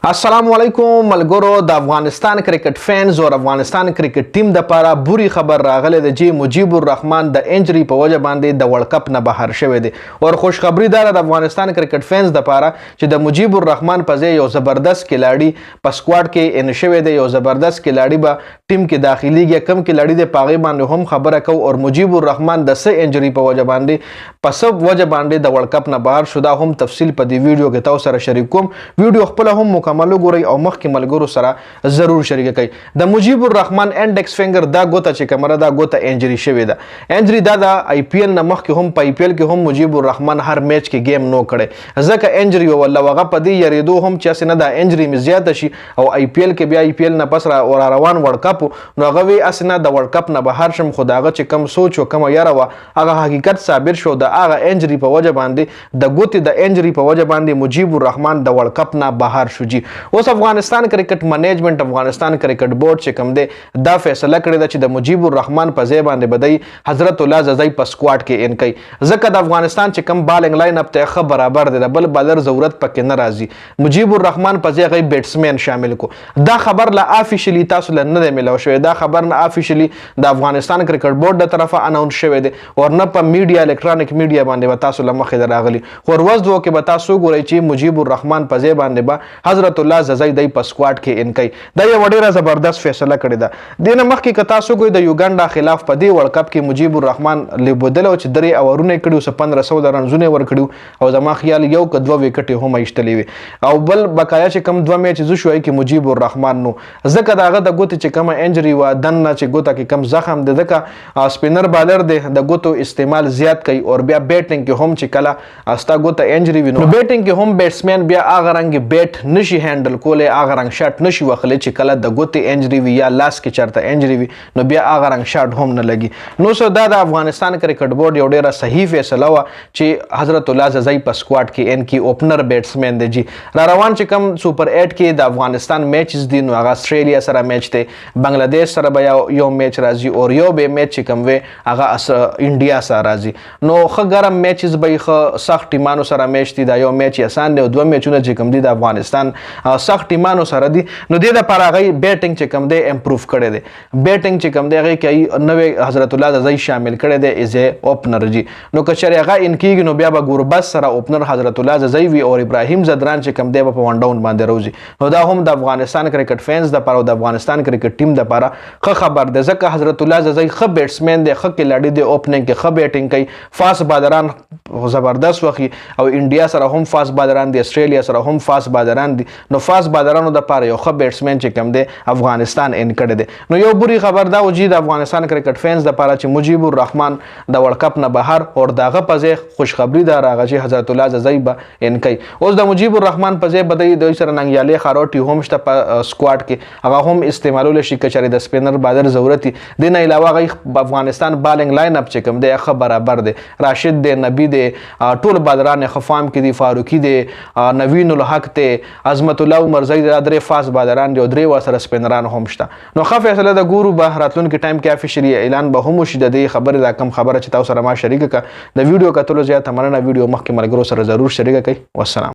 السلام علیکم ملګرو د افغانستان کرکټ فینز او افغانستان کرکټ ټیم د لپاره بوري خبر راغله د جی مجيب الرحمن د انجری په وجه باندې د ورلد کپ نه بهر شوی دی او خوش خبری دا د افغانستان کرکټ فینز د لپاره چې د مجيب الرحمن په ځای یو زبردست کلاړي په سکواډ کې ان شوی دی یو زبردست کلاړي به ټیم کې داخليږي کم کلاړي د پاغي باندې هم خبره کو او مجيب الرحمن د سه انجری په وجه باندې په سب وجه باندې د ورلد کپ نه بهر شو دا هم تفصیل په دی ویډیو کې تاسو سره شریک کوم ویډیو خپل هم مکمل وګورئ او مخکې ملګرو سره ضرور شریک کړئ د مجيب الرحمن انډکس فنگر دا ګوته چې کمره دا ګوته انجری شوی ده انجری دا د آی پی ایل نه مخکې هم په آی پی ایل کې هم مجيب الرحمن هر میچ کې گیم نو کړي ځکه انجری ولا وغه په دې یریدو هم چې اسنه دا انجری می زیاته شي او آی پی ایل کې بیا آی پی ایل نه پس را روان ورلد کپ نو هغه وی اسنه د ورلد کپ نه بهر شم خداغه چې کم سوچ او کم یاره وا هغه حقیقت ثابت شو د هغه انجری په وجه باندې د ګوتې د انجری په وجه باندې مجيب الرحمن د ورلد کپ نه بهر شو جی اوس افغانستان کرکټ منیجمنت افغانستان کرکټ بورډ چې کوم دی دا فیصله کړې ده چې د مجيب الرحمن په ځای باندې بدای حضرت الله ززای په سکواډ کې ان کوي ځکه د افغانستان چې کوم بالنګ لاین اپ ته خبر برابر دی د بل بالر ضرورت پکې نه راځي مجيب الرحمن په ځای غي بیټسمن شامل کو دا خبر لا افیشلی تاسو نه دی ملو شوی دا خبر نه افیشلی د افغانستان کرکټ بورډ د طرفه اناونس شوی دی او نه په میډیا الکترونیک میډیا باندې تاسو لمخې راغلی خو ورځ دوه کې به تاسو ګورئ چې مجيب الرحمن په ځای باندې به حضرت الله ززای د په سکواډ کې ان کوي دا یو ډیره زبردست فیصله کړې ده دینه مخکې که تاسو ګوي د یوګانډا خلاف په دې ورلد کپ کې مجيب الرحمن لبدل او چې درې اورونه کړیو 1500 رنزونه ور کړیو او زما خیال یو ک دوه وکټې هم ایشتلې وي او بل بقایا چې کم دوه میچ زو شوی کې مجيب الرحمن نو ځکه داغه د ګوت چې کم انجری و دنه چې ګوته کې کم زخم د دکا سپینر بالر دی د ګوتو استعمال زیات کوي او بیا بیټینګ کې هم چې کله استا ګوته انجری وینو بیټینګ کې هم بیټسمن بیا اغه رنګ بیټ نشي هندل کوله اغه رنګ شاټ نشي وخلې چې کله د ګوتې انجری وي یا لاس کې چرته انجری وي نو بیا اغه رنګ شاټ هم نه لګي نو سو دا د افغانستان کرکټ بورډ یو ډیره صحیح فیصله و چې حضرت الله ززای په سکواډ کې ان کې اوپنر بیټسمن دی جی را روان چې کم سپر 8 کې د افغانستان میچز دي نو هغه استرالیا سره میچ دی بنگلاديش سره بیا یو میچ راځي او یو به میچ چې کم وي هغه انډیا سره راځي نو خګرم میچز به خ سخت ټیمانو سره میچ دي دا یو میچ آسان دی او دوه میچونه چې کم دي د افغانستان سخت ټیمانو سره دي نو د لپاره غي بیټینګ چې کم دی امپروف کړي دي بیټینګ چې کم دی غي کوي نوې حضرت الله زئی شامل کړي دي از ا اوپنر جی نو کچره غا ان کیږي نو بیا به ګوربس سره اوپنر حضرت الله زئی وی او ابراهیم زدران چې کم دی په ون ډاون باندې روزي نو دا هم د افغانستان کرکټ فینز د لپاره او د افغانستان کرکټ ټیم د لپاره خه خبر ده ځکه حضرت الله زئی خه بیټسمن دی خه کلاډي دی اوپننګ کې خه بیټینګ کوي فاست بالران زبردست وخی او انډیا سره هم فاست بالران دي استرالیا سره هم فاست بالران دي نو فاست بالرانو د لپاره یو خه بیټسمن چې کم دی افغانستان ان کړي دي نو یو بری خبر دا وجي د افغانستان کرکټ فینز د لپاره چې مجيب الرحمن د ورلد کپ نه بهر او داغه پځه خوش خبری دا راغی چې حضرت الله زئی به ان کوي اوس د مجيب الرحمن پځه بدای د سره ننګیالي خاروټي هم شته په سکواډ کې هغه هم استعمالول شي کچره د سپینر بالر ضرورت دي نه علاوه غي افغانستان بالنګ لاین اپ چې کم دی خبر برابر دی راشد دی نبی دی ټول بالران خفام کې دی فاروقي دی نوین الحق ته عظمت الله عمر زید درې فاست بالران دی او درې وسره سپینران هم شته نو خو فیصله د ګورو به راتلون کې ټایم کې افیشلی اعلان به هم شي د دې خبره دا کم خبره چې تاسو سره ما شریک ک د ویډیو کتلو زیات مننه ویډیو مخکې ملګرو سره ضرور شریک کړئ والسلام